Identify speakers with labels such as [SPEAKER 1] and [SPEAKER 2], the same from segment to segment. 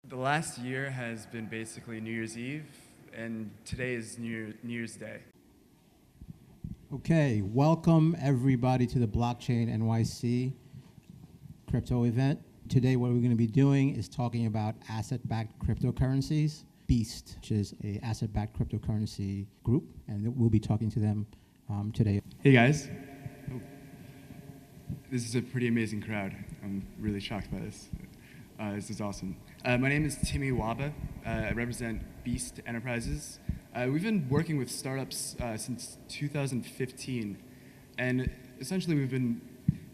[SPEAKER 1] The last year has been basically New Year's Eve, and today is New Year's Day.
[SPEAKER 2] Okay, welcome everybody to the Blockchain NYC crypto event. Today what we're going to be doing is talking about asset-backed cryptocurrencies, Beast, which is a asset-backed cryptocurrency group, and we'll be talking to them today.
[SPEAKER 1] Hey guys. This is a pretty amazing crowd. I'm really shocked by this. This is awesome. My name is Timmy Waba. I represent Beast Enterprises. We've been working with startups since 2015, and essentially we've been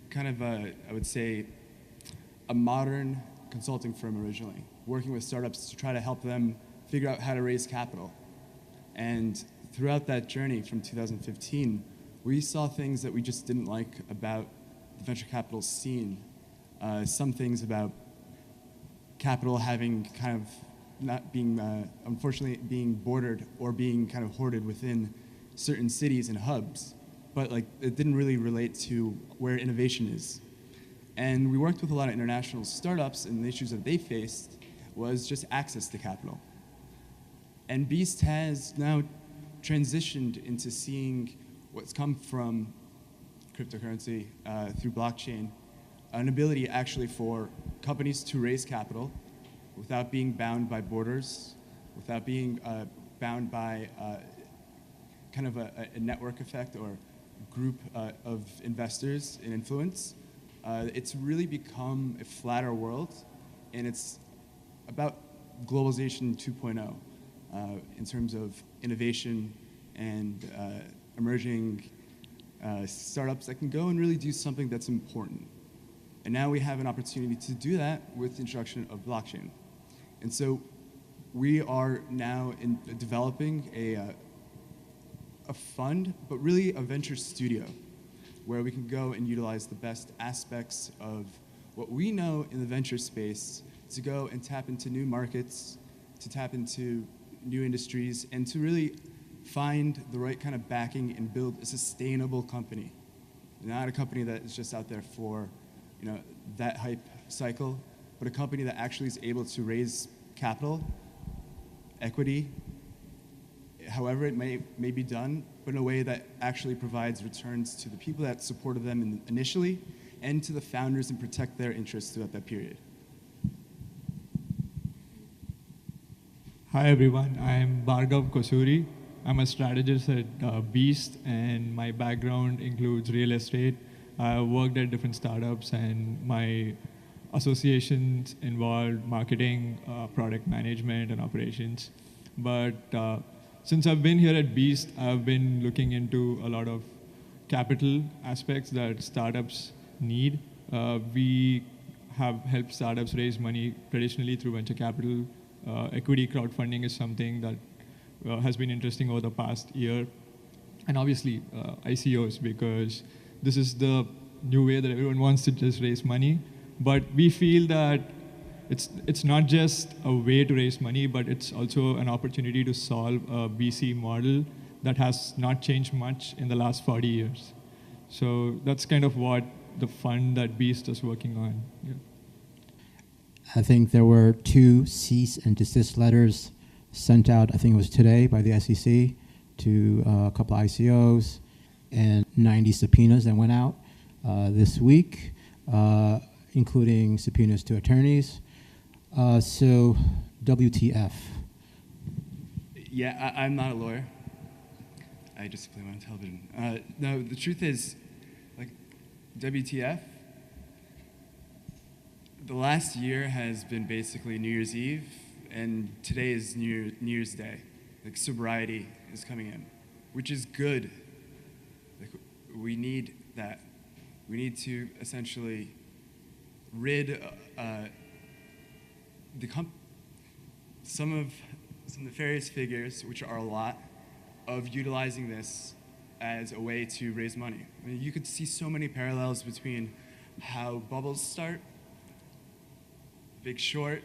[SPEAKER 1] kind of, I would say, a modern consulting firm originally, working with startups to try to help them figure out how to raise capital. And throughout that journey from 2015, we saw things that we just didn't like about the venture capital scene. Some things about capital having kind of not being, unfortunately, being bordered or being kind of hoarded within certain cities and hubs, but like it didn't really relate to where innovation is. And we worked with a lot of international startups, and the issues that they faced was just access to capital. And Beast has now transitioned into seeing what's come from cryptocurrency through blockchain, an ability actually for companies to raise capital without being bound by borders, without being bound by kind of a network effect or group of investors and influence. It's really become a flatter world, and it's about globalization 2.0 in terms of innovation and emerging startups that can go and really do something that's important. And now we have an opportunity to do that with the introduction of blockchain. And so we are now developing a fund, but really a venture studio, where we can go and utilize the best aspects of what we know in the venture space to go and tap into new markets, to tap into new industries, and to really find the right kind of backing and build a sustainable company. Not a company that is just out there for that hype cycle, but a company that actually is able to raise capital, equity, however it may be done, but in a way that actually provides returns to the people that supported them initially and to the founders and protect their interests throughout that period.
[SPEAKER 3] Hi everyone, I'm Bhargav Kosuri. I'm a strategist at Beast, and my background includes real estate. I worked at different startups, and my associations involved marketing, product management, and operations. But since I've been here at Beast, I've been looking into a lot of capital aspects that startups need. We have helped startups raise money traditionally through venture capital. Equity crowdfunding is something that has been interesting over the past year. And obviously ICOs, because this is the new way that everyone wants to just raise money. But we feel that it's not just a way to raise money, but it's also an opportunity to solve a VC model that has not changed much in the last 40 years. So that's kind of what the fund that Beast is working on. Yeah.
[SPEAKER 2] I think there were 2 cease and desist letters sent out, I think it was today, by the SEC to a couple of ICOs, and 90 subpoenas that went out this week, including subpoenas to attorneys. So WTF?
[SPEAKER 1] Yeah, I'm not a lawyer. I just play on television. No, the truth is, like, WTF, the last year has been basically New Year's Eve, and today is New Year's Day. Like, sobriety is coming in, which is good. Like, we need that. We need to essentially rid some of nefarious figures, which are a lot, of utilizing this as a way to raise money. I mean, you could see so many parallels between how bubbles start, Big Short,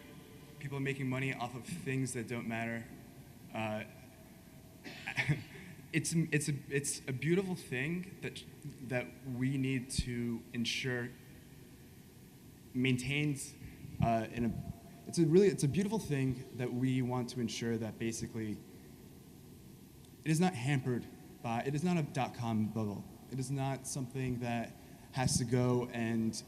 [SPEAKER 1] people making money off of things that don't matter. It's a beautiful thing that we need to ensure maintains it's a beautiful thing that we want to ensure that basically it is not hampered by, it is not a dot-com bubble. It is not something that has to go and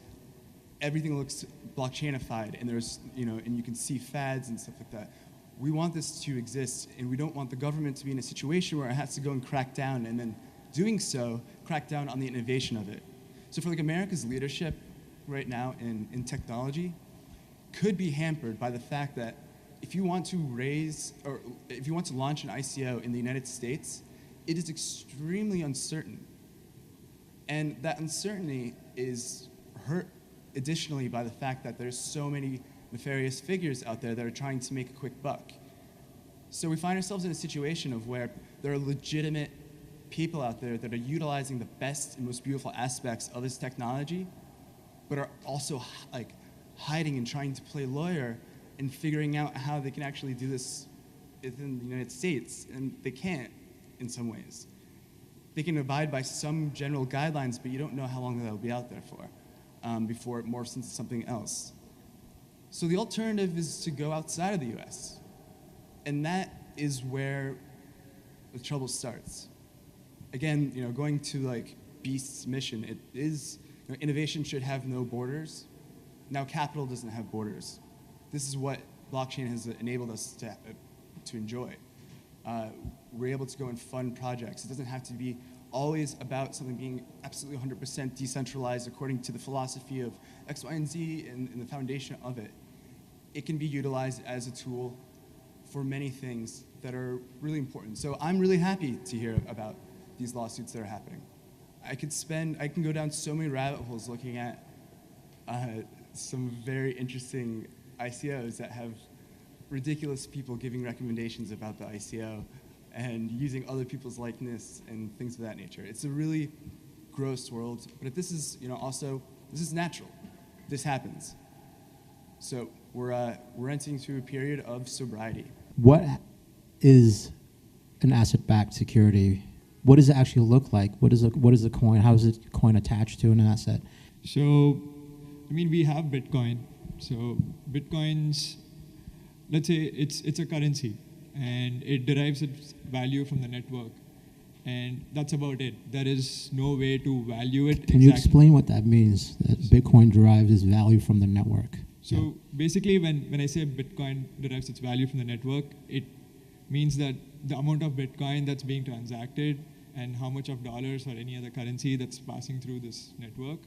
[SPEAKER 1] everything looks blockchainified and there's, and you can see fads and stuff like that. We want this to exist, and we don't want the government to be in a situation where it has to go and crack down, and then doing so, crack down on the innovation of it. So for like America's leadership right now in technology could be hampered by the fact that if you want to if you want to launch an ICO in the United States, it is extremely uncertain. And that uncertainty is hurt additionally by the fact that there's so many nefarious figures out there that are trying to make a quick buck. So we find ourselves in a situation of where there are legitimate people out there that are utilizing the best and most beautiful aspects of this technology, but are also like hiding and trying to play lawyer and figuring out how they can actually do this within the United States, and they can't in some ways. They can abide by some general guidelines, but you don't know how long they'll be out there for before it morphs into something else. So the alternative is to go outside of the US. And that is where the trouble starts. Again, going to like Beast's mission, it is, innovation should have no borders. Now capital doesn't have borders. This is what blockchain has enabled us to enjoy. We're able to go and fund projects. It doesn't have to be always about something being absolutely 100% decentralized according to the philosophy of X, Y, and Z and the foundation of it. It can be utilized as a tool for many things that are really important. So I'm really happy to hear about these lawsuits that are happening. I can go down so many rabbit holes looking at some very interesting ICOs that have ridiculous people giving recommendations about the ICO and using other people's likeness and things of that nature. It's a really gross world, but this is, also, this is natural. This happens. So we're entering into a period of sobriety.
[SPEAKER 2] What is an asset-backed security? What does it actually look like? What is a coin? How is it coin attached to an asset?
[SPEAKER 3] So, we have Bitcoin. So Bitcoin's, let's say it's a currency, and it derives its value from the network. And that's about it. There is no way to value it.
[SPEAKER 2] Can you explain what that means, that Bitcoin derives its value from the network?
[SPEAKER 3] So basically, when I say Bitcoin derives its value from the network, it means that the amount of Bitcoin that's being transacted and how much of dollars or any other currency that's passing through this network,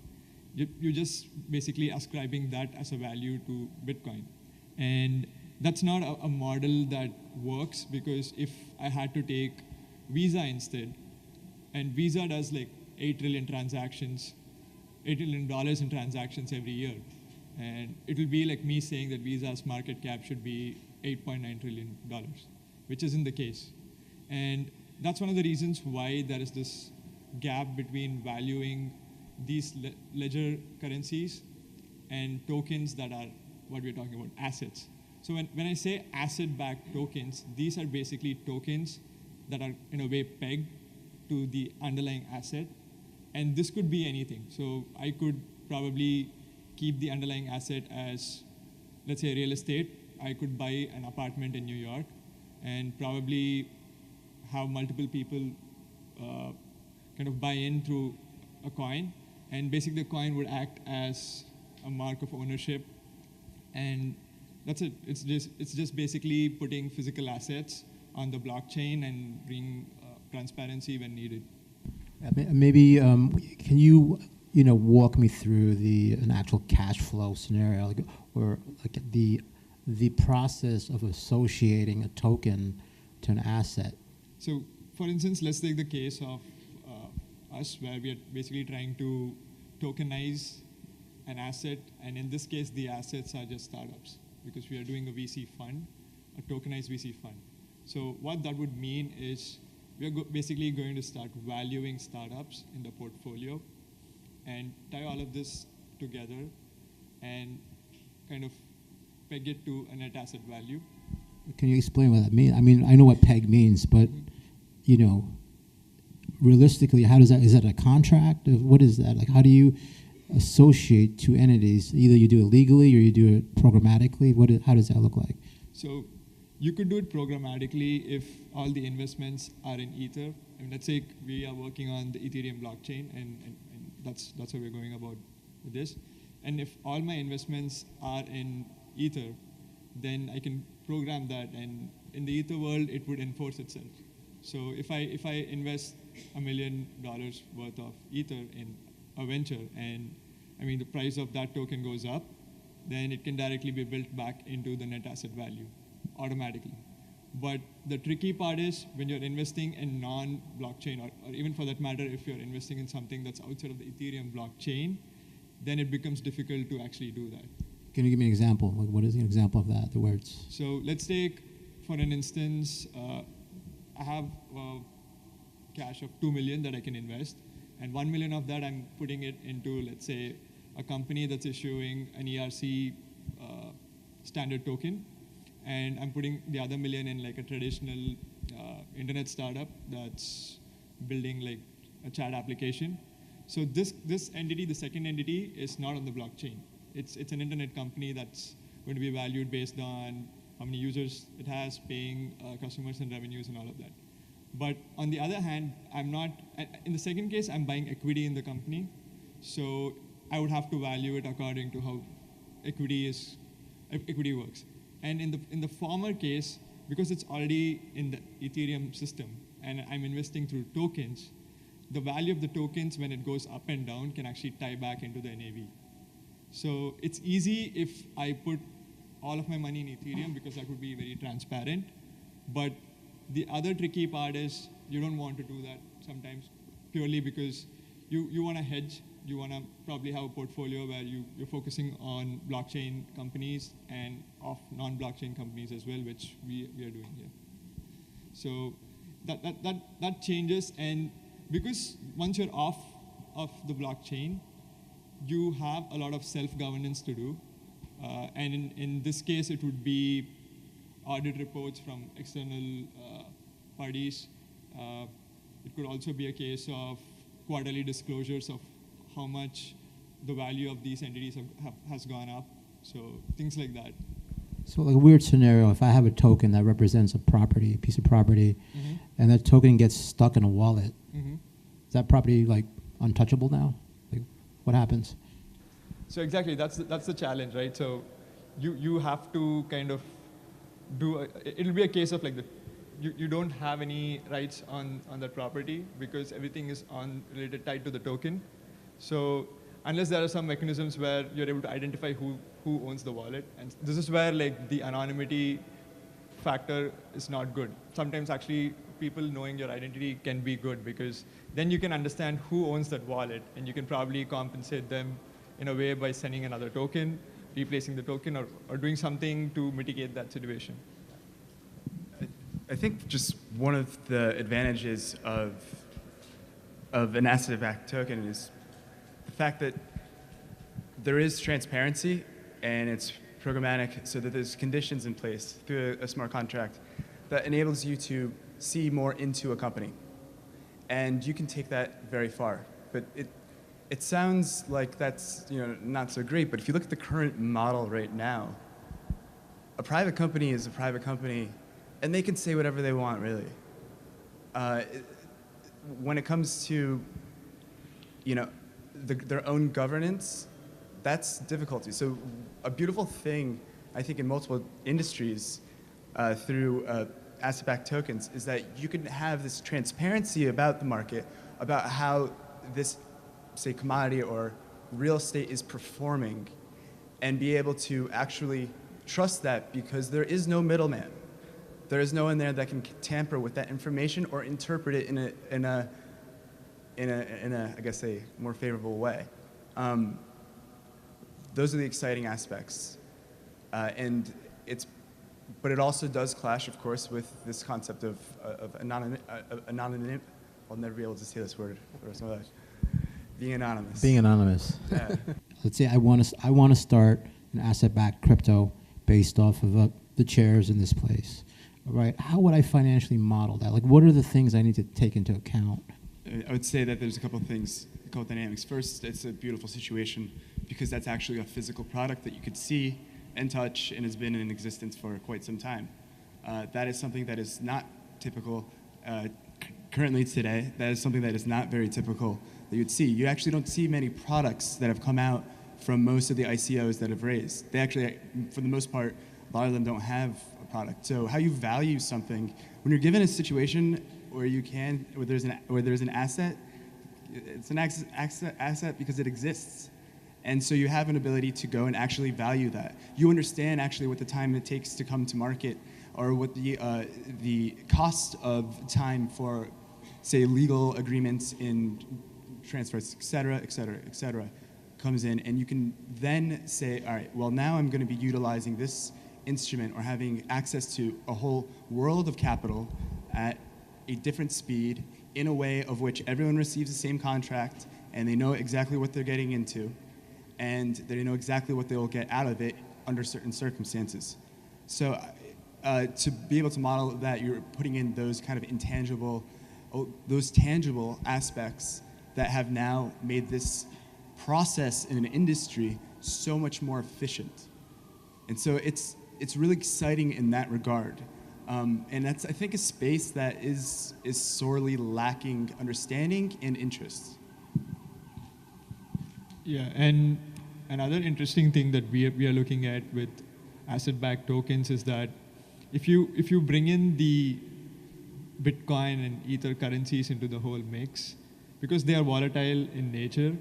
[SPEAKER 3] you're just basically ascribing that as a value to Bitcoin. And that's not a model that works, because if I had to take Visa instead, and Visa does like $8 trillion in transactions every year. And it will be like me saying that Visa's market cap should be $8.9 trillion, which isn't the case. And that's one of the reasons why there is this gap between valuing these ledger currencies and tokens that are what we're talking about, assets. So when I say asset-backed tokens, these are basically tokens that are in a way pegged to the underlying asset. And this could be anything. So I could probably keep the underlying asset as, let's say, real estate. I could buy an apartment in New York and probably have multiple people kind of buy in through a coin. And basically the coin would act as a mark of ownership. And that's it. It's just basically putting physical assets on the blockchain and bring transparency when needed.
[SPEAKER 2] Maybe can you walk me through an actual cash flow scenario, or like the process of associating a token to an asset?
[SPEAKER 3] So, for instance, let's take the case of us, where we are basically trying to tokenize an asset, and in this case, the assets are just startups, because we are doing a VC fund, a tokenized VC fund. So what that would mean is we are basically going to start valuing startups in the portfolio and tie all of this together and kind of peg it to a net asset value.
[SPEAKER 2] Can you explain what that means? I mean, I know what peg means, but, realistically, how does that, is that a contract? What is that? Like, how do you, associate two entities? Either you do it legally or you do it programmatically. How does that look like?
[SPEAKER 3] So you could do it programmatically if all the investments are in Ether. I mean, let's say we are working on the Ethereum blockchain, and that's how we're going about with this. And if all my investments are in Ether, then I can program that, and in the Ether world, it would enforce itself. So if I invest $1 million worth of Ether in a venture, and I mean the price of that token goes up, then it can directly be built back into the net asset value automatically. But the tricky part is when you're investing in non-blockchain, or even for that matter, if you're investing in something that's outside of the Ethereum blockchain, then it becomes difficult to actually do that.
[SPEAKER 2] Can you give me an example? Like, what is an example of that? The words.
[SPEAKER 3] So let's take, for an instance, I have cash of 2 million that I can invest, and 1 million of that I'm putting it into, let's say, a company that's issuing an ERC standard token, and I'm putting the other million in like a traditional internet startup that's building like a chat application. So this entity, the second entity, is not on the blockchain. It's an internet company that's going to be valued based on how many users it has, paying customers and revenues and all of that. But on the other hand, I'm not, in the second case, I'm buying equity in the company. So I would have to value it according to how equity works. And in the former case, because it's already in the Ethereum system and I'm investing through tokens, the value of the tokens when it goes up and down can actually tie back into the NAV. So it's easy if I put all of my money in Ethereum because that would be very transparent. But the other tricky part is you don't want to do that sometimes purely because you want to hedge. You want to probably have a portfolio where you're focusing on blockchain companies and off non-blockchain companies as well, which we are doing here. So that changes, and because once you're off of the blockchain, you have a lot of self-governance to do. And in this case, it would be audit reports from external parties. It could also be a case of quarterly disclosures of how much the value of these entities has gone up. So things like that.
[SPEAKER 2] So like a weird scenario, if I have a token that represents a piece of property, and that token gets stuck in a wallet, is that property like untouchable now? Like, what happens?
[SPEAKER 3] So exactly, that's the challenge, right? So you have to kind of it'll be a case of like you don't have any rights on that property because everything is tied to the token. So unless there are some mechanisms where you're able to identify who owns the wallet, and this is where like the anonymity factor is not good. Sometimes actually people knowing your identity can be good because then you can understand who owns that wallet, and you can probably compensate them in a way by sending another token, replacing the token, or doing something to mitigate that situation.
[SPEAKER 1] I think just one of the advantages of an asset-backed token is the fact that there is transparency and it's programmatic, so that there's conditions in place through a smart contract that enables you to see more into a company. And you can take that very far. But it sounds like that's not so great, but if you look at the current model right now, a private company is a private company, and they can say whatever they want, really. When it comes to their own governance, that's difficulty. So a beautiful thing, I think, in multiple industries through asset-backed tokens is that you can have this transparency about the market, about how this, say, commodity or real estate is performing, and be able to actually trust that because there is no middleman. There is no one there that can tamper with that information or interpret it in a I guess a more favorable way. Those are the exciting aspects, but it also does clash, of course, with this concept of anonymity. I'll never be able to say this word the rest of my life. Being anonymous.
[SPEAKER 2] Being anonymous.
[SPEAKER 1] Yeah.
[SPEAKER 2] Let's say I want to start an asset-backed crypto based off of the chairs in this place. All right. How would I financially model that? Like, what are the things I need to take into account?
[SPEAKER 1] I would say that there's a couple difficult dynamics. First, it's a beautiful situation because that's actually a physical product that you could see and touch and has been in existence for quite some time. That is something that is not typical currently today. That is something that is not very typical that you'd see. You actually don't see many products that have come out from most of the ICOs that have raised. They actually, for the most part, a lot of them don't have a product. So how you value something, when you're given a situation where there's an asset, it's an asset because it exists. And so you have an ability to go and actually value that. You understand actually what the time it takes to come to market, or what the cost of time for, say, legal agreements in transfers, et cetera, comes in. And you can then say, all right, well, now I'm going to be utilizing this instrument or having access to a whole world of capital at a different speed in a way of which everyone receives the same contract and they know exactly what they're getting into and they know exactly what they'll get out of it under certain circumstances. So to be able to model that, you're putting in those kind of those tangible aspects that have now made this process in an industry so much more efficient. And so it's really exciting in that regard. And that's, I think, a space that is sorely lacking understanding and interest.
[SPEAKER 3] Yeah, and another interesting thing that we are looking at with asset-backed tokens is that if you bring in the Bitcoin and Ether currencies into the whole mix, because they are volatile in nature,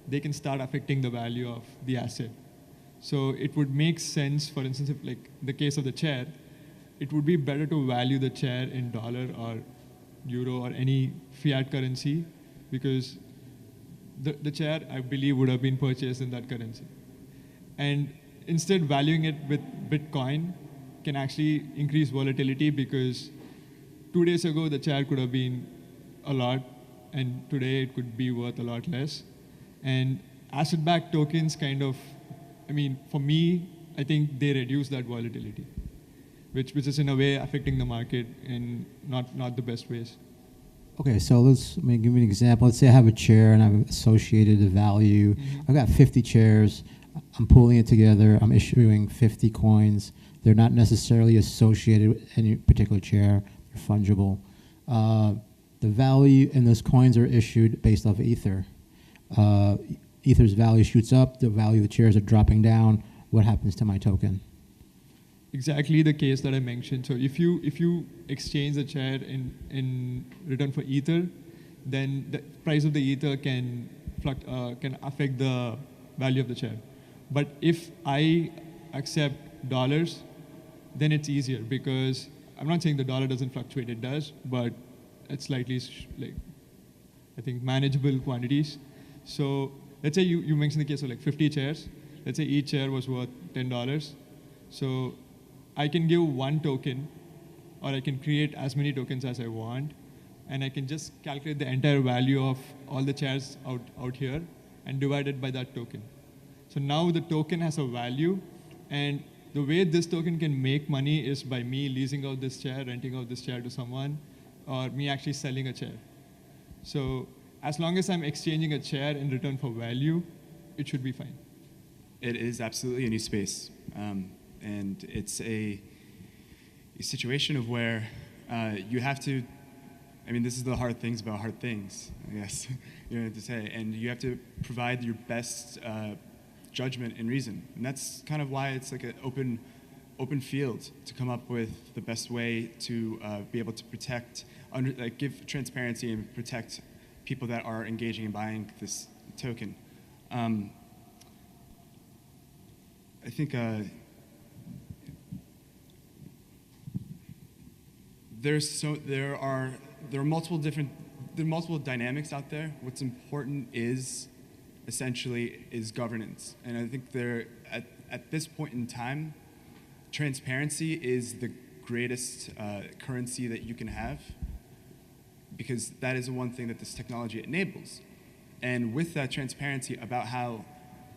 [SPEAKER 3] they can start affecting the value of the asset. So it would make sense, for instance, if like the case of the chair, it would be better to value the chair in dollar or euro or any fiat currency, because the chair, I believe, would have been purchased in that currency. And instead, valuing it with Bitcoin can actually increase volatility, because 2 days ago, the chair could have been a lot, and today it could be worth a lot less. And asset-backed tokens kind of, I mean, for me, I think they reduce that volatility, which is in a way affecting the market in not the best ways.
[SPEAKER 2] Okay, so let me give you an example. Let's say I have a chair and I've associated a value.
[SPEAKER 3] Mm-hmm.
[SPEAKER 2] I've got 50 chairs. I'm pooling it together. I'm issuing 50 coins. They're not necessarily associated with any particular chair. They're fungible. The value and those coins are issued based off Ether. Ether's value shoots up. The value of the chairs are dropping down. What happens to my token?
[SPEAKER 3] Exactly the case that I mentioned. So if you exchange the chair in return for Ether, then the price of the Ether can affect the value of the chair. But if I accept dollars, then it's easier, because I'm not saying the dollar doesn't fluctuate, it does, but it's slightly I think manageable quantities. So let's say you mentioned the case of like 50 chairs. Let's say each chair was worth $10. So I can give one token, or I can create as many tokens as I want, and I can just calculate the entire value of all the chairs out here and divide it by that token. So now the token has a value, and the way this token can make money is by me leasing out this chair, renting out this chair to someone, or me actually selling a chair. So as long as I'm exchanging a chair in return for value, it should be fine.
[SPEAKER 1] It is absolutely a new space. And it's a situation of where you have to, I mean, this is the hard things about hard things, I guess, you know, to say, and you have to provide your best judgment and reason. And that's kind of why it's like an open field to come up with the best way to be able to protect, give transparency and protect people that are engaging in buying this token. I think there are multiple dynamics out there. What's important is essentially governance, and I think at this point in time, transparency is the greatest currency that you can have, because that is the one thing that this technology enables. And with that transparency about how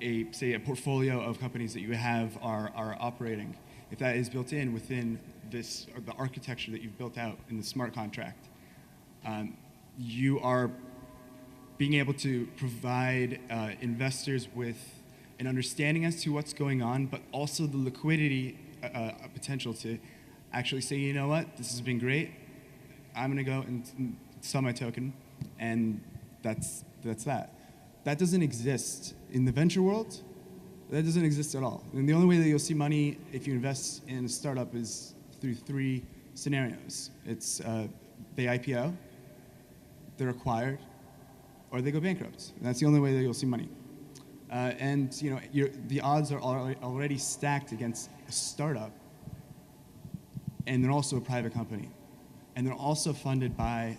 [SPEAKER 1] a portfolio of companies that you have are operating, if that is built in within this, or the architecture that you've built out in the smart contract, you are being able to provide investors with an understanding as to what's going on, but also the liquidity potential to actually say, you know what, this has been great. I'm going to go and sell my token, and that's that. That doesn't exist in the venture world. That doesn't exist at all. And the only way that you'll see money if you invest in a startup is through three scenarios. It's they IPO, they're acquired, or they go bankrupt. And that's the only way that you'll see money. And you know, the odds are already stacked against a startup, and they're also a private company, and they're also funded by,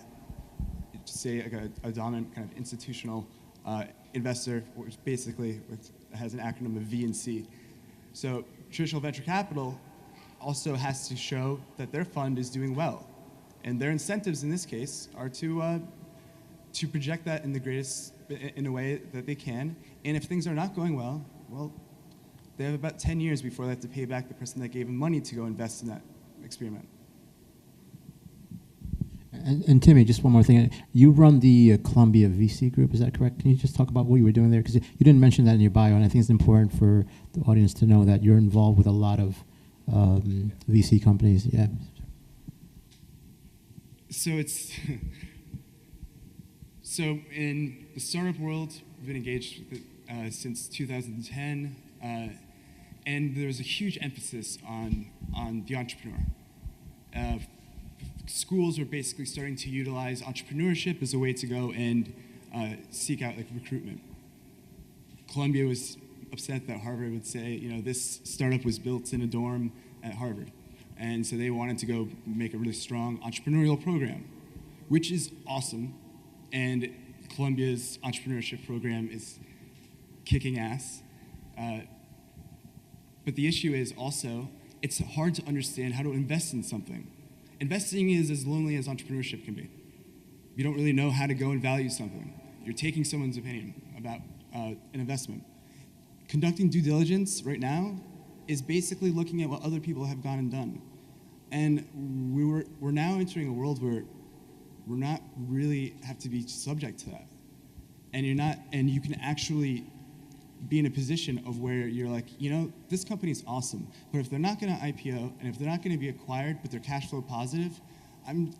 [SPEAKER 1] say, like a dominant kind of institutional investor, which basically has an acronym of V and C. So traditional venture capital also has to show that their fund is doing well, and their incentives in this case are to project that in a way that they can. And if things are not going well, they have about 10 years before they have to pay back the person that gave them money to go invest in that experiment.
[SPEAKER 2] And Timmy, just one more thing. You run the Columbia VC group, is that correct? Can you just talk about what you were doing there? Because you didn't mention that in your bio, and I think it's important for the audience to know that you're involved with a lot of VC companies. Yeah.
[SPEAKER 1] So it's so in the startup world, we've been engaged with it since 2010, and there's a huge emphasis on the entrepreneur. Schools are basically starting to utilize entrepreneurship as a way to go and seek out like recruitment. Columbia was upset that Harvard would say, you know, this startup was built in a dorm at Harvard. And so they wanted to go make a really strong entrepreneurial program, which is awesome. And Columbia's entrepreneurship program is kicking ass. But the issue is also, it's hard to understand how to invest in something. Investing is as lonely as entrepreneurship can be. You don't really know how to go and value something. You're taking someone's opinion about an investment. Conducting due diligence right now is basically looking at what other people have gone and done. And we're now entering a world where we're not really have to be subject to that. And you can actually be in a position of where you're like, you know, this company's awesome, but if they're not going to IPO and if they're not going to be acquired, but they're cash flow positive, I'm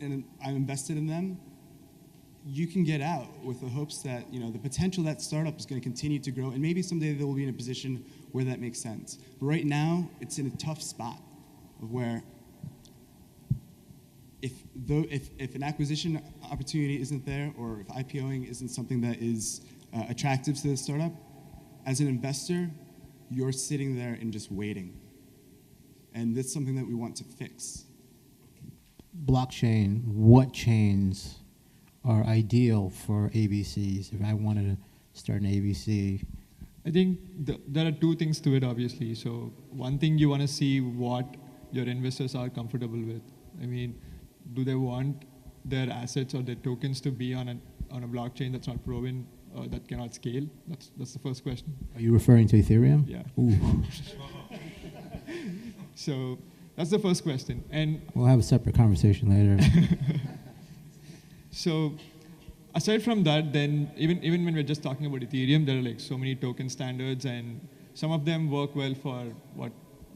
[SPEAKER 1] invested in them. You can get out with the hopes that, you know, the potential of that startup is going to continue to grow, and maybe someday they will be in a position where that makes sense. But right now, it's in a tough spot of where if an acquisition opportunity isn't there, or if IPOing isn't something that is attractive to the startup, as an investor, you're sitting there and just waiting. And that's something that we want to fix.
[SPEAKER 2] Blockchain, what chains are ideal for ABCs? If I wanted to start an ABC.
[SPEAKER 3] I think there are two things to it, obviously. So one thing, you want to see what your investors are comfortable with. I mean, do they want their assets or their tokens to be on a blockchain that's not proven, that cannot scale? That's the first question.
[SPEAKER 2] Are you referring to Ethereum?
[SPEAKER 3] Yeah.
[SPEAKER 2] Ooh.
[SPEAKER 3] So that's the first question. And
[SPEAKER 2] we'll have a separate conversation later.
[SPEAKER 3] So aside from that, then even when we're just talking about Ethereum, there are like so many token standards, and some of them work well for what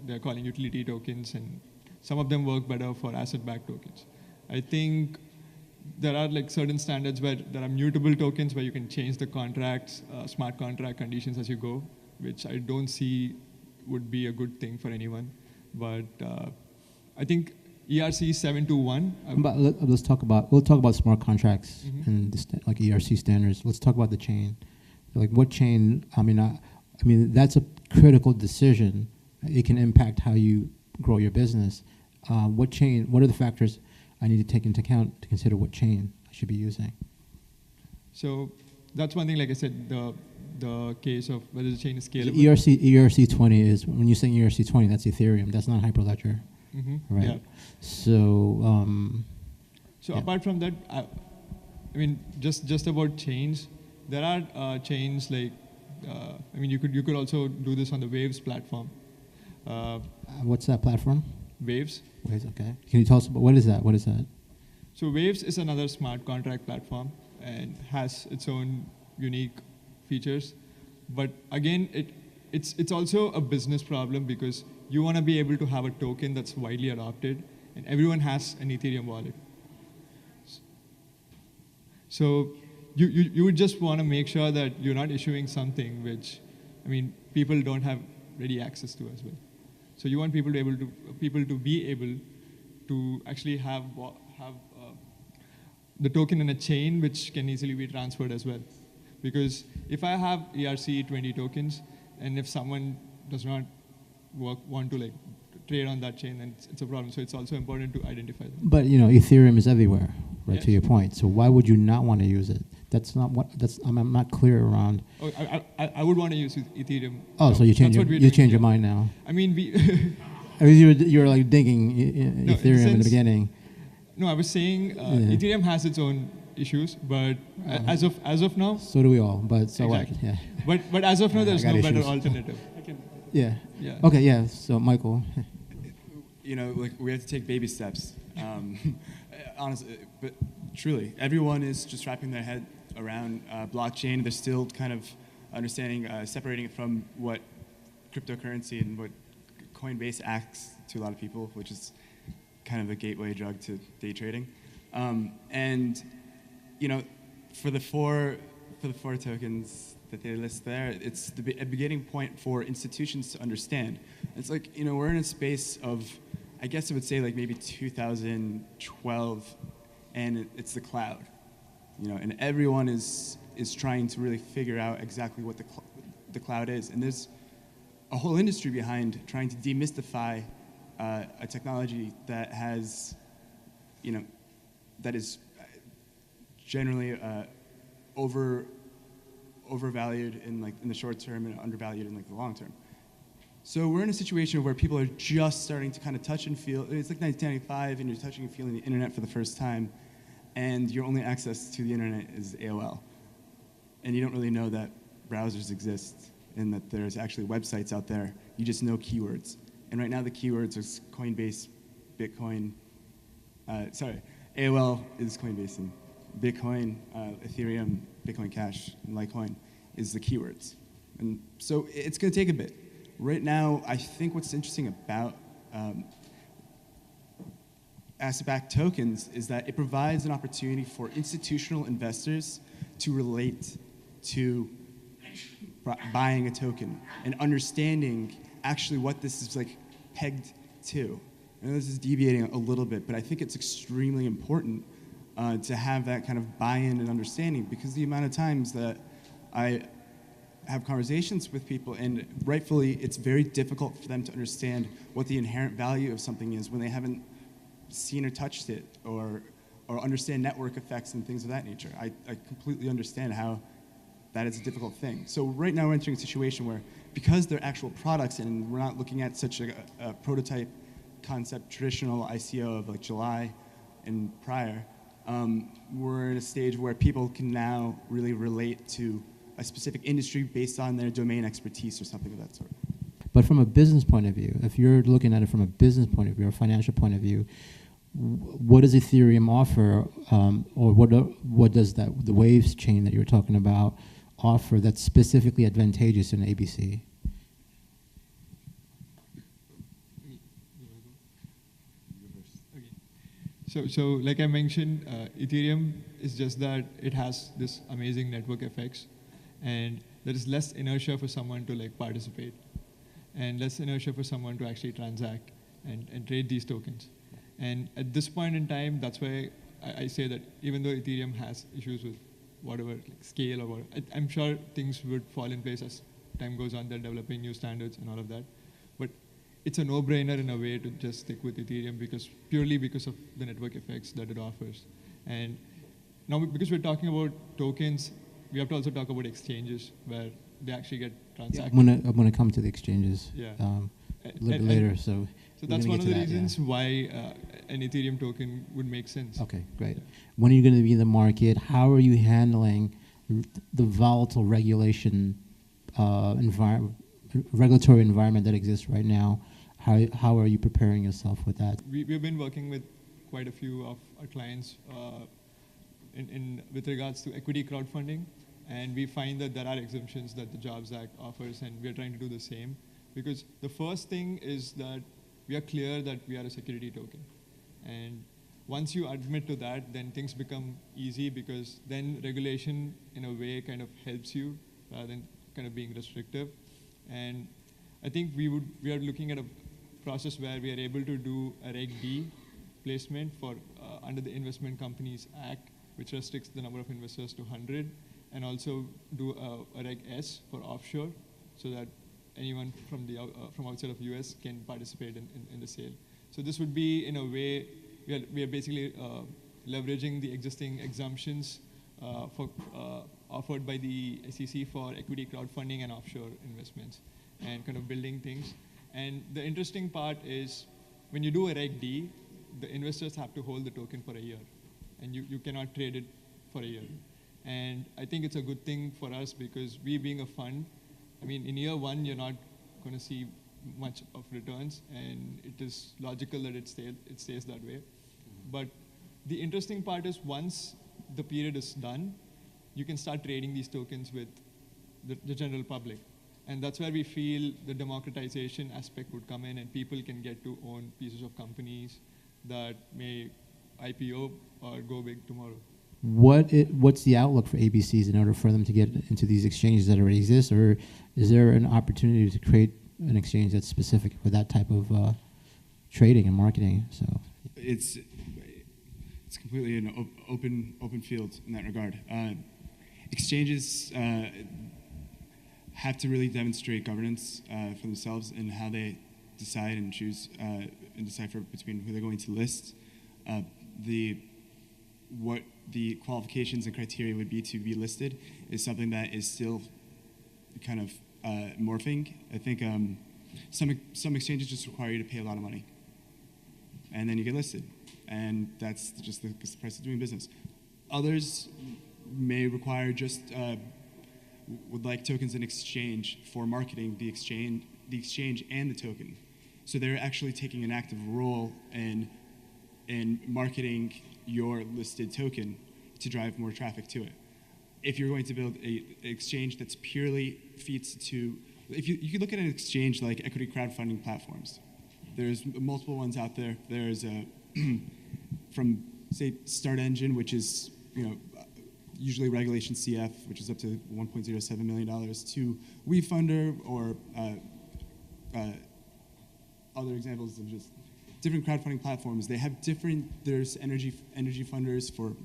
[SPEAKER 3] they're calling utility tokens, and some of them work better for asset-backed tokens. I think there are like certain standards where there are mutable tokens where you can change the contracts, smart contract conditions as you go, which I don't see would be a good thing for anyone. But I think ERC 721.
[SPEAKER 2] But we'll talk about smart contracts and like ERC standards. Let's talk about the chain. Like what chain? I mean that's a critical decision. It can impact how you grow your business. What chain? What are the factors I need to take into account to consider what chain I should be using?
[SPEAKER 3] So that's one thing. Like I said, the case of whether the chain is scalable.
[SPEAKER 2] ERC20 is, when you say ERC20, that's Ethereum. That's not Hyperledger, right?
[SPEAKER 3] Yeah.
[SPEAKER 2] So.
[SPEAKER 3] So apart from that, I mean, just about chains, there are chains like, I mean, you could also do this on the Waves platform.
[SPEAKER 2] What's that platform?
[SPEAKER 3] Waves.
[SPEAKER 2] Waves, okay. Can you tell us about what is that? What is that?
[SPEAKER 3] So Waves is another smart contract platform. and has its own unique features. But again, it's also a business problem because you want to be able to have a token that's widely adopted, and everyone has an Ethereum wallet. So you would just want to make sure that you're not issuing something which, I mean, people don't have ready access to as well. So you want people to be able to actually have the token in a chain which can easily be transferred as well. Because if I have ERC20 tokens, and if someone does not want to like trade on that chain, then it's a problem. So it's also important to identify them.
[SPEAKER 2] But Ethereum is everywhere, right?
[SPEAKER 3] Yes.
[SPEAKER 2] To your point. So why would you not want to use it? That's not what. I'm not clear around.
[SPEAKER 3] Oh, I would want to use Ethereum.
[SPEAKER 2] Oh, so you change your mind now.
[SPEAKER 3] I mean, we.
[SPEAKER 2] I mean, you were like digging
[SPEAKER 3] No,
[SPEAKER 2] Ethereum in the beginning.
[SPEAKER 3] No, I was saying Ethereum has its own issues, but as of now.
[SPEAKER 2] So do we all. But so
[SPEAKER 3] Exactly.
[SPEAKER 2] what? Yeah.
[SPEAKER 3] But as of now, there's
[SPEAKER 2] got
[SPEAKER 3] no better
[SPEAKER 2] issues.
[SPEAKER 3] alternative.
[SPEAKER 2] Yeah.
[SPEAKER 3] Yeah.
[SPEAKER 2] Okay. Yeah. So Michael.
[SPEAKER 1] Like we have to take baby steps. Honestly, but truly, everyone is just wrapping their head around blockchain. They're still kind of understanding, separating it from what cryptocurrency and what Coinbase acts to a lot of people, which is kind of a gateway drug to day trading. And for the four tokens that they list there, it's a beginning point for institutions to understand. It's like, we're in a space of, I guess I would say like maybe 2012, and it's the cloud, and everyone is trying to really figure out exactly what the cloud is. And there's a whole industry behind trying to demystify a technology that has, that is generally overvalued in the short term and undervalued in the long term. So we're in a situation where people are just starting to kind of touch and feel. It's like 1995, and you're touching and feeling the internet for the first time, and your only access to the internet is AOL, and you don't really know that browsers exist and that there's actually websites out there. You just know keywords, and right now the keywords are Coinbase, Bitcoin. AOL is Coinbase, and Bitcoin, Ethereum, Bitcoin Cash, and Litecoin is the keywords, and so it's going to take a bit. Right now, I think what's interesting about asset-backed tokens is that it provides an opportunity for institutional investors to relate to buying a token and understanding actually what this is like pegged to. I know this is deviating a little bit, but I think it's extremely important to have that kind of buy-in and understanding, because the amount of times that I have conversations with people, and rightfully, it's very difficult for them to understand what the inherent value of something is when they haven't seen or touched it, or understand network effects and things of that nature. I completely understand how that is a difficult thing. So right now we're entering a situation where, because they're actual products and we're not looking at such a prototype concept, traditional ICO of like July and prior, we're in a stage where people can now really relate to a specific industry based on their domain expertise or something of that sort.
[SPEAKER 2] But from a business point of view, if you're looking at it from a business point of view or financial point of view, what does Ethereum offer, or what does the Waves chain that you were talking about offer that's specifically advantageous in ABC?
[SPEAKER 3] So like I mentioned, Ethereum is just that it has this amazing network effects, and there is less inertia for someone to like participate, and less inertia for someone to actually transact and trade these tokens. And at this point in time, that's why I say that even though Ethereum has issues with whatever like scale or whatever, I'm sure things would fall in place as time goes on. They're developing new standards and all of that, but it's a no-brainer in a way to just stick with Ethereum purely because of the network effects that it offers. And now, because we're talking about tokens, we have to also talk about exchanges where they actually get transacted.
[SPEAKER 2] I'm gonna come to the exchanges
[SPEAKER 3] Yeah.
[SPEAKER 2] A little bit later. So
[SPEAKER 3] that's one of the reasons why an Ethereum token would make sense.
[SPEAKER 2] Okay, great. When are you going to be in the market? How are you handling the volatile regulatory environment that exists right now? How are you preparing yourself with that?
[SPEAKER 3] We've been working with quite a few of our clients with regards to equity crowdfunding, and we find that there are exemptions that the Jobs Act offers, and we are trying to do the same. Because the first thing is that we are clear that we are a security token. And once you admit to that, then things become easy, because then regulation, in a way, kind of helps you rather than kind of being restrictive. And I think we are looking at a process where we are able to do a Reg D placement for under the Investment Companies Act, which restricts the number of investors to 100, and also do a Reg S for offshore, so that anyone from outside of US can participate in the sale. So this would be, in a way, we are basically leveraging the existing exemptions offered by the SEC for equity crowdfunding and offshore investments, and kind of building things. And the interesting part is, when you do a Reg D, the investors have to hold the token for a year, and you cannot trade it for a year. And I think it's a good thing for us, because we, being a fund, I mean, in year one, you're not going to see much of returns, and it is logical that it stays that way. But the interesting part is, once the period is done, you can start trading these tokens with the general public. And that's where we feel the democratization aspect would come in, and people can get to own pieces of companies that may IPO or go big tomorrow.
[SPEAKER 2] What's the outlook for ABCs in order for them to get into these exchanges that already exist, or is there an opportunity to create an exchange that's specific for that type of trading and marketing? So
[SPEAKER 1] it's completely an open field in that regard. Exchanges have to really demonstrate governance for themselves in how they decide and choose and decipher between who they're going to list. What the qualifications and criteria would be to be listed is something that is still kind of morphing. I think some exchanges just require you to pay a lot of money, and then you get listed, and that's just the price of doing business. Others may require just would like tokens in exchange for marketing the exchange and the token. So they're actually taking an active role in marketing your listed token to drive more traffic to it. If you're going to build an exchange that's purely feeds to, if you could look at an exchange like equity crowdfunding platforms. There's multiple ones out there. There's from, say, Start Engine, which is usually regulation CF, which is up to $1.07 million, to WeFunder, or other examples of just different crowdfunding platforms. They have there's energy funders for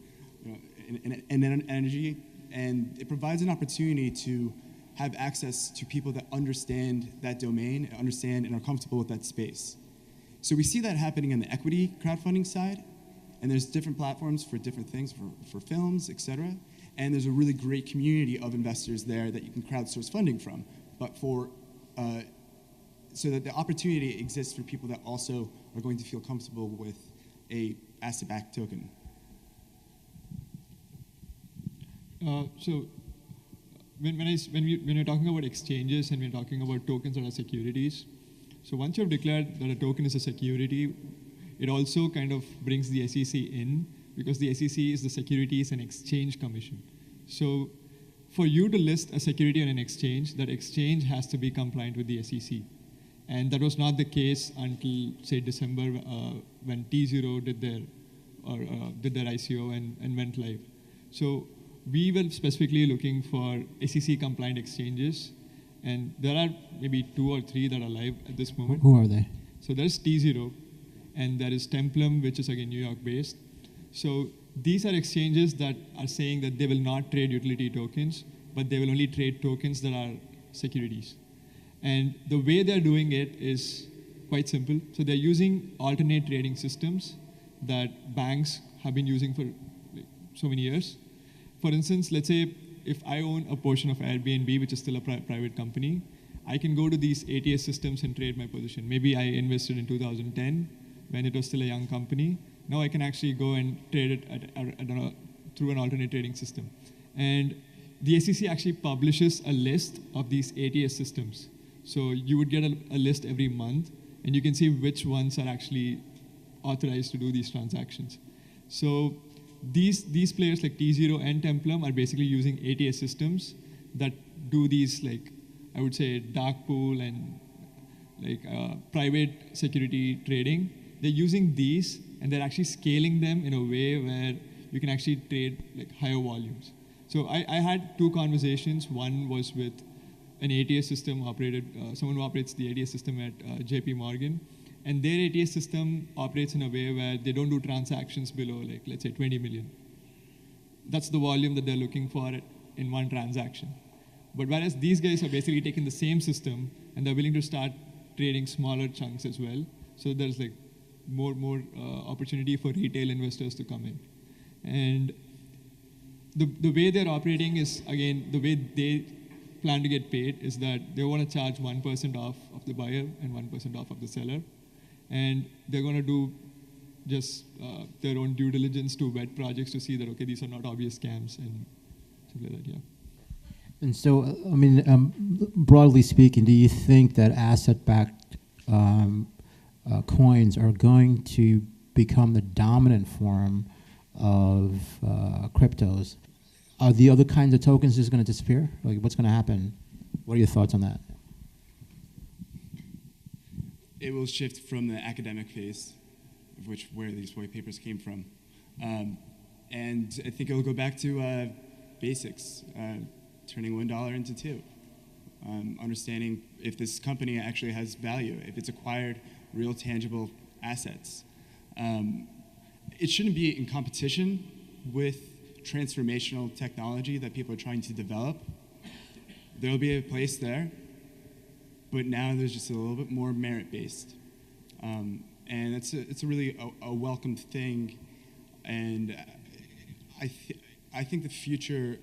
[SPEAKER 1] energy, and it provides an opportunity to have access to people that understand that domain, understand and are comfortable with that space. So we see that happening on the equity crowdfunding side, and there's different platforms for different things, for films, et cetera. And there's a really great community of investors there that you can crowdsource funding from. But so that the opportunity exists for people that also are going to feel comfortable with a asset-backed token.
[SPEAKER 3] So when you're talking about exchanges and we're talking about tokens that are securities, so once you've declared that a token is a security, it also kind of brings the SEC in, because the SEC is the Securities and Exchange Commission. So for you to list a security on an exchange, that exchange has to be compliant with the SEC. And that was not the case until, say, December, when T0 did their ICO and went live. So we were specifically looking for SEC-compliant exchanges, and there are maybe 2 or 3 that are live at this moment.
[SPEAKER 2] Who are they?
[SPEAKER 3] So there's T0, and there is Templum, which is again New York-based. So these are exchanges that are saying that they will not trade utility tokens, but they will only trade tokens that are securities. And the way they're doing it is quite simple. So they're using alternate trading systems that banks have been using for so many years. For instance, let's say if I own a portion of Airbnb, which is still a private company, I can go to these ATS systems and trade my position. Maybe I invested in 2010 when it was still a young company. Now I can actually go and trade it through an alternate trading system. And the SEC actually publishes a list of these ATS systems. So you would get a list every month, and you can see which ones are actually authorized to do these transactions. So these players like T0 and Templum are basically using ATS systems that do these, like, I would say, dark pool and like private security trading. They're using these and they're actually scaling them in a way where you can actually trade like higher volumes. So I had two conversations. One was with an ATS system operated, someone who operates the ATS system at JP Morgan. And their ATS system operates in a way where they don't do transactions below, like, let's say 20 million. That's the volume that they're looking for in one transaction. But whereas these guys are basically taking the same system and they're willing to start trading smaller chunks as well. So there's like more opportunity for retail investors to come in. And the way they're operating is, again, the way they plan to get paid is that they want to charge 1% off of the buyer and 1% off of the seller. And they're going to do just their own due diligence to vet projects to see that, okay, these are not obvious scams and stuff like that, yeah.
[SPEAKER 2] And so, I mean, broadly speaking, do you think that asset-backed coins are going to become the dominant form of cryptos? Are the other kinds of tokens just going to disappear? Like, what's going to happen? What are your thoughts on that?
[SPEAKER 1] It will shift from the academic phase, of where these white papers came from. And I think it will go back to basics, turning $1 into $2. Understanding if this company actually has value, if it's acquired real tangible assets. It shouldn't be in competition with transformational technology that people are trying to develop. There'll be a place there, but now there's just a little bit more merit-based. And it's a really a welcome thing. And I think the future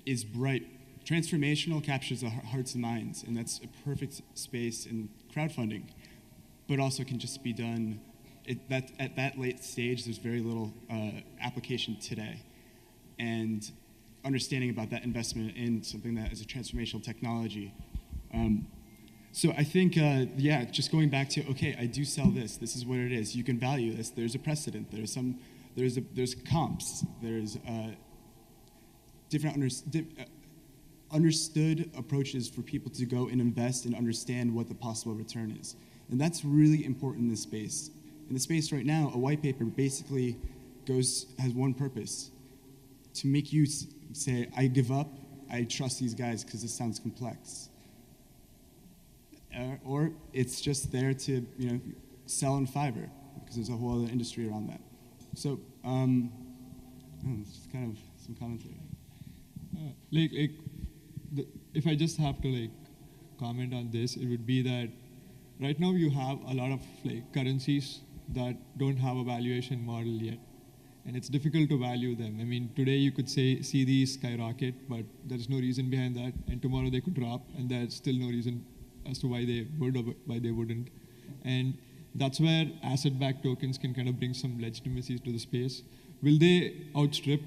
[SPEAKER 1] is bright. Transformational captures the hearts and minds, and that's a perfect space in crowdfunding, but also can just be done at that late stage. There's very little application today. And understanding about that investment in something that is a transformational technology. So I think, yeah, just going back to, okay, I do sell this. This is what it is. You can value this. There's a precedent. There's comps. There's different understood approaches for people to go and invest and understand what the possible return is. And that's really important in this space. In the space right now, a white paper basically has one purpose: to make you say, I give up, I trust these guys because this sounds complex. Or it's just there to sell in Fiverr, because there's a whole other industry around that. So it's just kind of some commentary.
[SPEAKER 3] If I just have to comment on this, it would be that right now you have a lot of currencies that don't have a valuation model yet, and it's difficult to value them. I mean, today you could see these skyrocket, but there's no reason behind that, and tomorrow they could drop, and there's still no reason as to why they would or why they wouldn't. And that's where asset-backed tokens can kind of bring some legitimacy to the space. Will they outstrip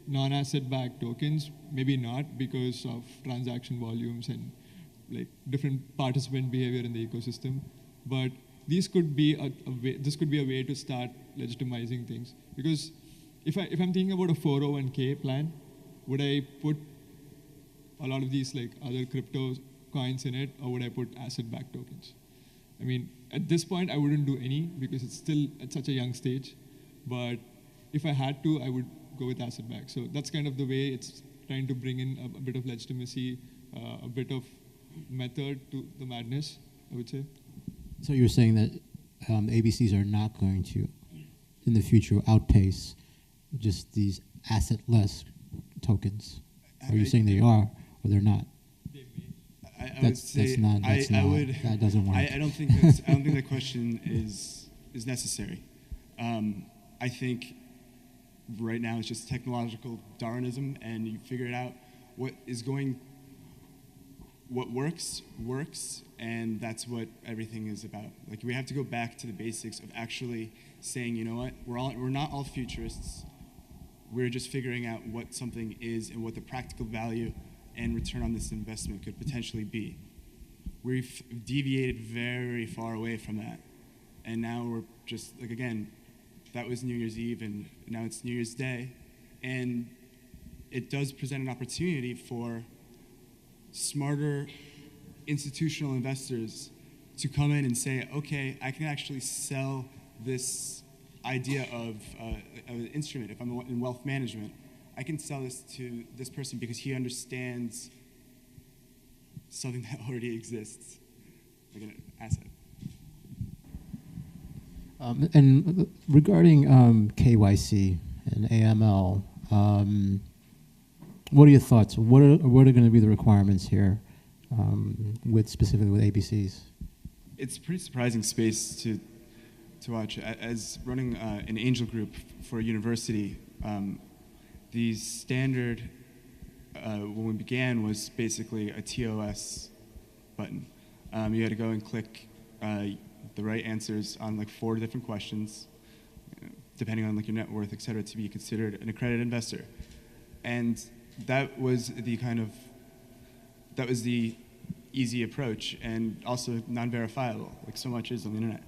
[SPEAKER 3] non-asset-backed tokens? Maybe not, because of transaction volumes and different participant behavior in the ecosystem. But these could be this could be a way to start legitimizing things. Because if I'm thinking about a 401k plan, would I put a lot of these other crypto coins in it, or would I put asset-backed tokens? I mean, at this point, I wouldn't do any because it's still at such a young stage. But if I had to, I would go with asset-backed. So that's kind of the way it's trying to bring in a bit of legitimacy, a bit of method to the madness, I would say.
[SPEAKER 2] So you're saying that ABCs are not going to, in the future, outpace just these asset-less tokens? Are you saying they are, or they're not?
[SPEAKER 1] That
[SPEAKER 2] doesn't work.
[SPEAKER 1] I don't think that question is necessary. I think right now it's just technological Darwinism, and you figure it out. What works, and that's what everything is about. We have to go back to the basics of actually saying, you know what, we're not all futurists. We're just figuring out what something is and what the practical value and return on this investment could potentially be. We've deviated very far away from that. And now we're just, again, that was New Year's Eve, and now it's New Year's Day. And it does present an opportunity for smarter institutional investors to come in and say, okay, I can actually sell this idea of an instrument. If I'm in wealth management, I can sell this to this person because he understands something that already exists, like an asset.
[SPEAKER 2] And regarding KYC and AML, what are your thoughts? What are going to be the requirements here, specifically with ABCs?
[SPEAKER 1] It's a pretty surprising space to watch. As running an angel group for a university, the standard when we began was basically a TOS button. You had to go and click the right answers on like 4 different questions, depending on like your net worth, et cetera, to be considered an accredited investor. And that was the easy approach, and also non-verifiable, like so much is on the internet.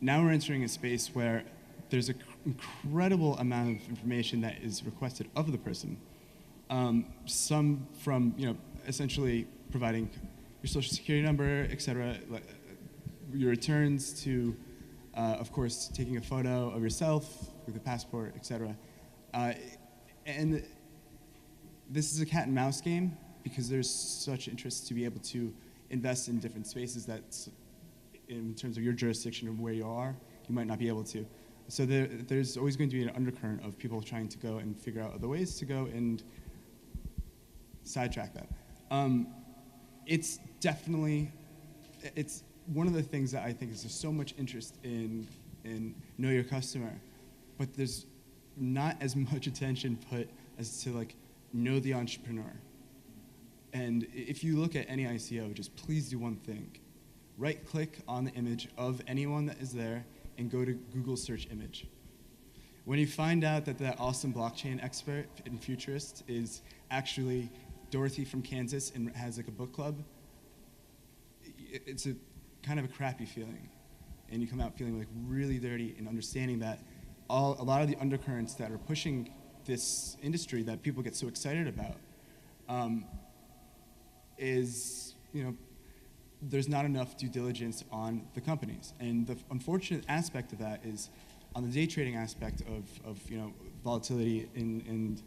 [SPEAKER 1] Now we're entering a space where there's an incredible amount of information that is requested of the person. Some from, essentially providing your social security number, et cetera, your returns to, of course, taking a photo of yourself with a passport, et cetera. And this is a cat and mouse game because there's such interest to be able to invest in different spaces that, in terms of your jurisdiction of where you are, you might not be able to. So there's always going to be an undercurrent of people trying to go and figure out other ways to go and sidetrack that. It's one of the things that I think is there's so much interest in know your customer, but there's not as much attention put as to like know the entrepreneur. And if you look at any ICO, just please do one thing. Right click on the image of anyone that is there and go to Google search image. When you find out that that awesome blockchain expert and futurist is actually Dorothy from Kansas and has like a book club, it's a kind of a crappy feeling. And you come out feeling like really dirty and understanding that a lot of the undercurrents that are pushing this industry that people get so excited about is, there's not enough due diligence on the companies. And the unfortunate aspect of that is on the day trading aspect of volatility and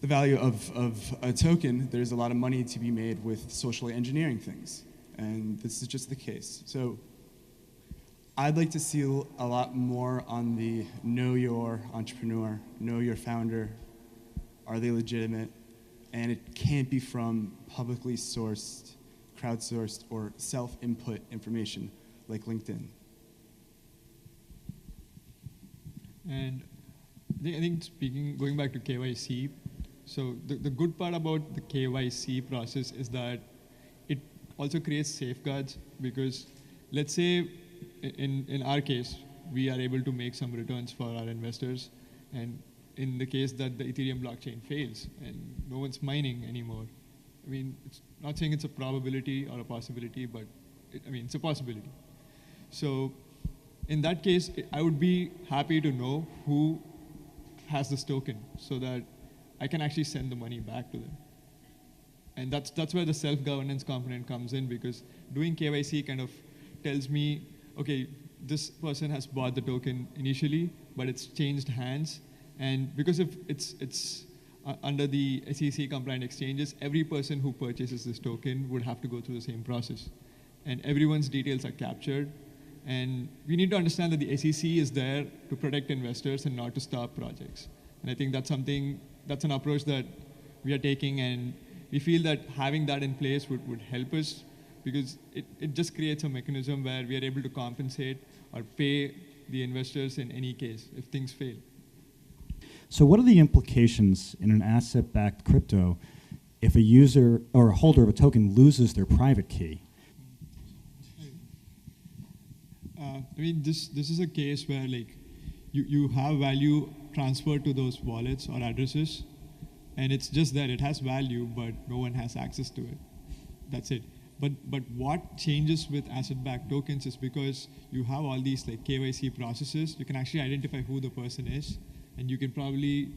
[SPEAKER 1] the value of a token, there's a lot of money to be made with socially engineering things. And this is just the case. So I'd like to see a lot more on the know your entrepreneur, know your founder, are they legitimate? And it can't be from publicly sourced, crowdsourced, or self-input information like LinkedIn.
[SPEAKER 3] And I think going back to KYC, so the good part about the KYC process is that it also creates safeguards, because let's say in our case, we are able to make some returns for our investors, and in the case that the Ethereum blockchain fails and no one's mining anymore, I mean, it's not saying it's a probability or a possibility, but it's a possibility. So in that case, I would be happy to know who has this token so that I can actually send the money back to them. And that's where the self-governance component comes in, because doing KYC kind of tells me, okay, this person has bought the token initially, but it's changed hands. And because if it's under the SEC compliant exchanges, every person who purchases this token would have to go through the same process. And everyone's details are captured. And we need to understand that the SEC is there to protect investors and not to stop projects. And I think that's an approach that we are taking, and we feel that having that in place would help us, because it just creates a mechanism where we are able to compensate or pay the investors in any case if things fail.
[SPEAKER 4] So what are the implications in an asset-backed crypto if a user or a holder of a token loses their private key?
[SPEAKER 3] This is a case where you have value transferred to those wallets or addresses, and it's just that it has value, but no one has access to it. That's it. But what changes with asset-backed tokens is because you have all these like KYC processes, you can actually identify who the person is, and you can probably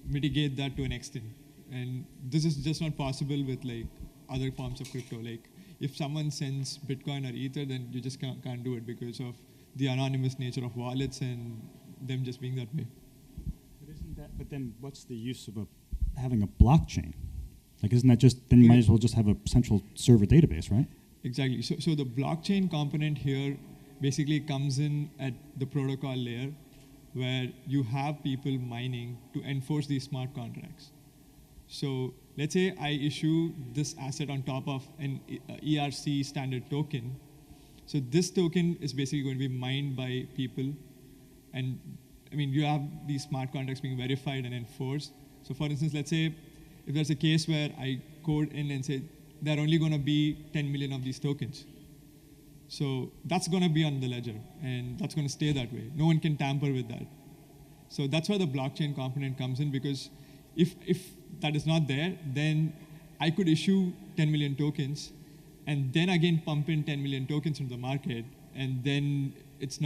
[SPEAKER 3] mitigate that to an extent. And this is just not possible with like other forms of crypto. Like if someone sends Bitcoin or Ether, then you just can't do it because of the anonymous nature of wallets and them just being that way.
[SPEAKER 4] But then what's the use of having a blockchain? Like, isn't that just, then you might as well just have a central server database, right?
[SPEAKER 3] Exactly. So the blockchain component here basically comes in at the protocol layer where you have people mining to enforce these smart contracts. So let's say I issue this asset on top of an ERC standard token. So this token is basically going to be mined by people. And I mean, you have these smart contracts being verified and enforced. So for instance, let's say if there's a case where I code in and say there are only going to be 10 million of these tokens. So that's going to be on the ledger, and that's going to stay that way. No one can tamper with that. So that's where the blockchain component comes in, because if that is not there, then I could issue 10 million tokens and then again pump in 10 million tokens from the market, and then it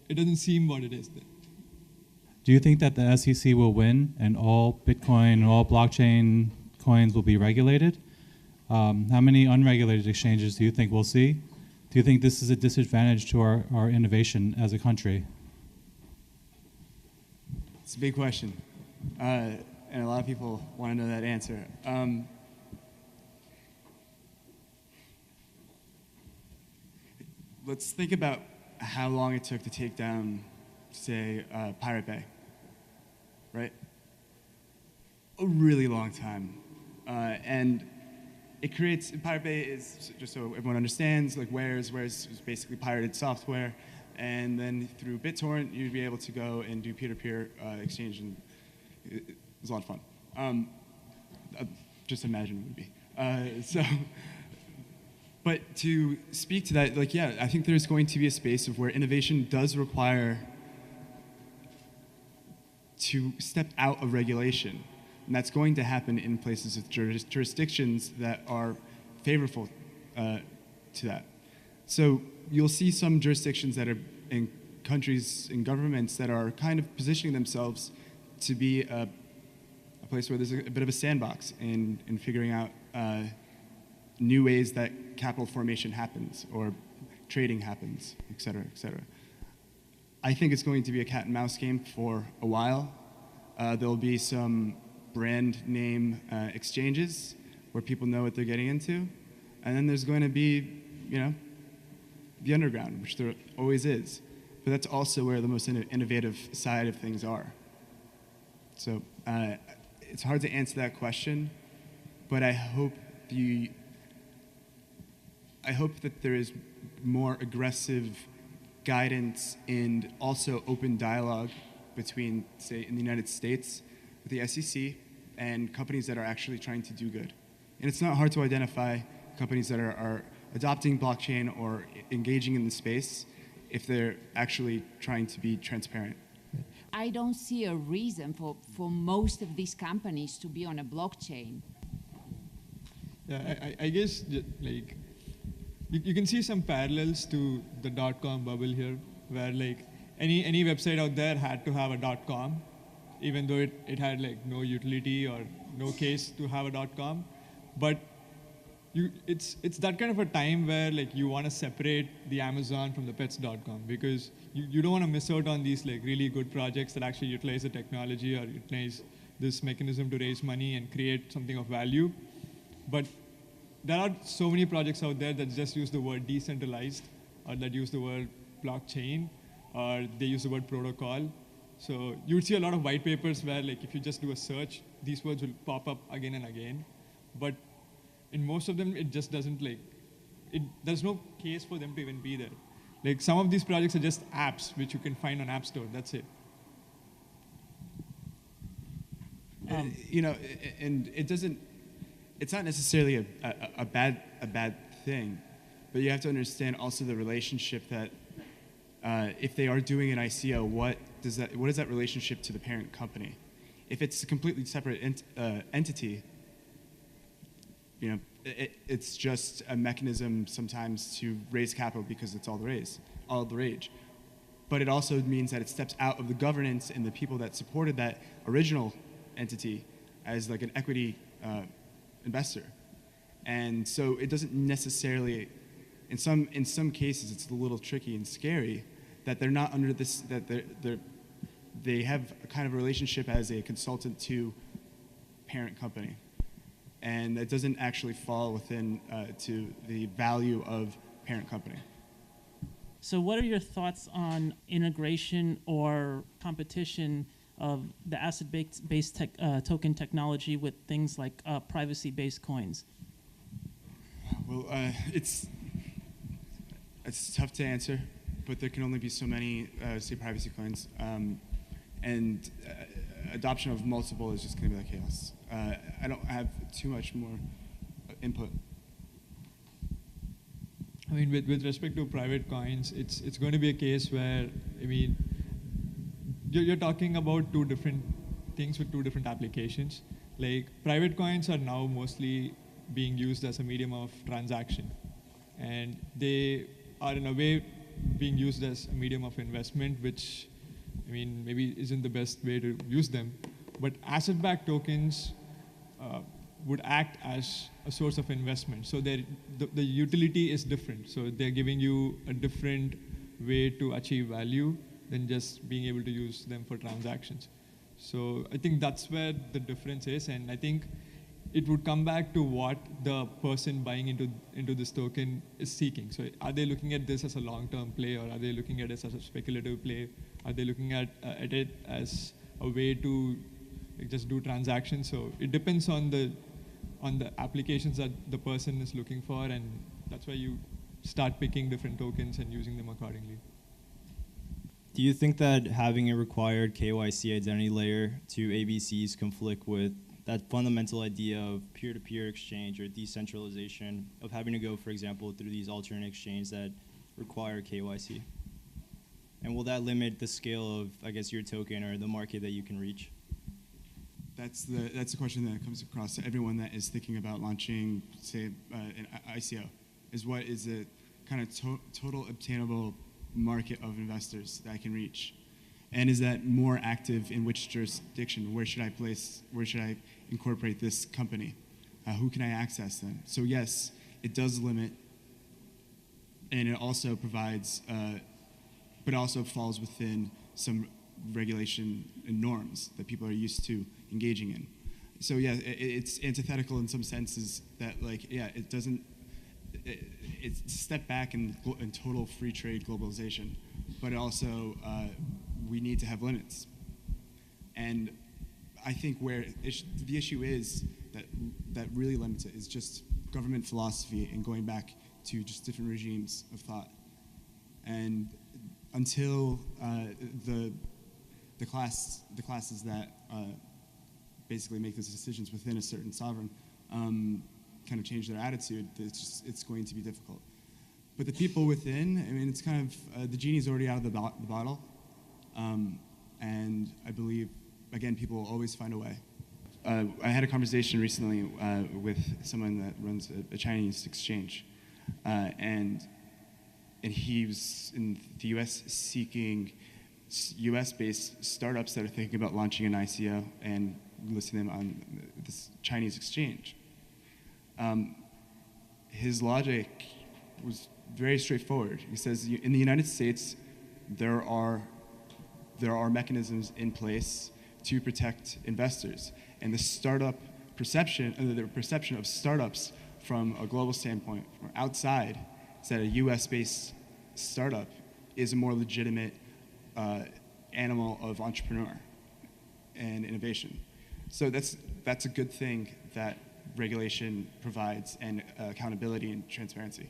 [SPEAKER 3] doesn't seem what it is then.
[SPEAKER 5] Do you think that the SEC will win and all Bitcoin and all blockchain coins will be regulated? How many unregulated exchanges do you think we'll see? Do you think this is a disadvantage to our innovation as a country?
[SPEAKER 1] It's a big question, and a lot of people want to know that answer. Let's think about how long it took to take down, say, Pirate Bay, right? A really long time. And it creates, Pirate Bay is, just so everyone understands, like Wares is basically pirated software, and then through BitTorrent, you'd be able to go and do peer-to-peer exchange, and it was a lot of fun. Just imagine it would be. But to speak to that, like, yeah, I think there's going to be a space of where innovation does require to step out of regulation. And that's going to happen in places with jurisdictions that are favorable to that. So you'll see some jurisdictions that are in countries and governments that are kind of positioning themselves to be a place where there's a bit of a sandbox in figuring out new ways that capital formation happens or trading happens, et cetera, et cetera. I think it's going to be a cat and mouse game for a while. There'll be some brand name exchanges where people know what they're getting into. And then there's going to be, the underground, which there always is. But that's also where the most innovative side of things are. So it's hard to answer that question, but I hope that there is more aggressive guidance and also open dialogue between, say, in the United States, with the SEC and companies that are actually trying to do good. And it's not hard to identify companies that are adopting blockchain or engaging in the space if they're actually trying to be transparent.
[SPEAKER 6] I don't see a reason for most of these companies to be on a blockchain.
[SPEAKER 3] Yeah, I guess like you can see some parallels to the .com bubble here, where like any website out there had to have a .com, even though it had like no utility or no case to have a .com. But it's that kind of a time where like you want to separate the Amazon from the pets.com, because you don't want to miss out on these like really good projects that actually utilize the technology or utilize this mechanism to raise money and create something of value. But there are so many projects out there that just use the word decentralized, or that use the word blockchain, or they use the word protocol. So you would see a lot of white papers where like if you just do a search, these words will pop up again and again. But in most of them, it just doesn't there's no case for them to even be there. Like some of these projects are just apps which you can find on App Store, that's it.
[SPEAKER 1] And it's not necessarily a bad thing, but you have to understand also the relationship that if they are doing an ICO, what is that relationship to the parent company? If it's a completely separate entity, it's just a mechanism sometimes to raise capital because it's all the rage. But it also means that it steps out of the governance and the people that supported that original entity as like an equity investor. And so it doesn't necessarily, in some cases, it's a little tricky and scary that they're not under this, that they have a kind of relationship as a consultant to parent company. And that doesn't actually fall within to the value of parent company.
[SPEAKER 7] So what are your thoughts on integration or competition of the asset-based token technology with things like privacy-based coins?
[SPEAKER 1] Well, it's tough to answer, but there can only be so many, say, privacy coins. And adoption of multiple is just going to be like chaos. I don't have too much more input.
[SPEAKER 3] I mean, with respect to private coins, it's going to be a case where, I mean, you're talking about two different things with two different applications. Like, private coins are now mostly being used as a medium of transaction. And they are, in a way, being used as a medium of investment, which, I mean, maybe isn't the best way to use them. But asset-backed tokens would act as a source of investment. So the utility is different. So they're giving you a different way to achieve value than just being able to use them for transactions. So I think that's where the difference is. And I think it would come back to what the person buying into this token is seeking. So are they looking at this as a long-term play, or are they looking at this as a speculative play? Are they looking at it as a way to just do transactions? So it depends on the applications that the person is looking for, and that's why you start picking different tokens and using them accordingly.
[SPEAKER 8] Do you think that having a required KYC identity layer to ABCs conflict with that fundamental idea of peer-to-peer exchange or decentralization, of having to go, for example, through these alternate exchanges that require KYC? And will that limit the scale of, I guess, your token or the market that you can reach?
[SPEAKER 1] That's the question that comes across to everyone that is thinking about launching, say, an ICO, is what is the kind of total obtainable market of investors that I can reach? And is that more active in which jurisdiction? Where should I incorporate this company? Who can I access them? So yes, it does limit, and it also provides, but also falls within some regulation and norms that people are used to engaging in. So yeah, it's antithetical in some senses that, like, yeah, it doesn't, it's a step back in total free trade globalization, but also we need to have limits. And I think where the issue is that really limits it is just government philosophy and going back to just different regimes of thought. And until the classes that basically make those decisions within a certain sovereign kind of change their attitude, it's going to be difficult. But the people within, I mean, it's kind of, the genie's already out of the bottle. And I believe, again, people will always find a way. I had a conversation recently with someone that runs a Chinese exchange. And he was in the US seeking US-based startups that are thinking about launching an ICO and listing them on this Chinese exchange. His logic was very straightforward. He says, in the United States, there are mechanisms in place to protect investors, and the startup perception, the perception of startups from a global standpoint, from outside, is that a U.S.-based startup is a more legitimate animal of entrepreneur and innovation. So that's a good thing that regulation provides, and accountability and transparency.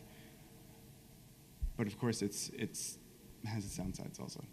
[SPEAKER 1] But of course, it has its downsides also.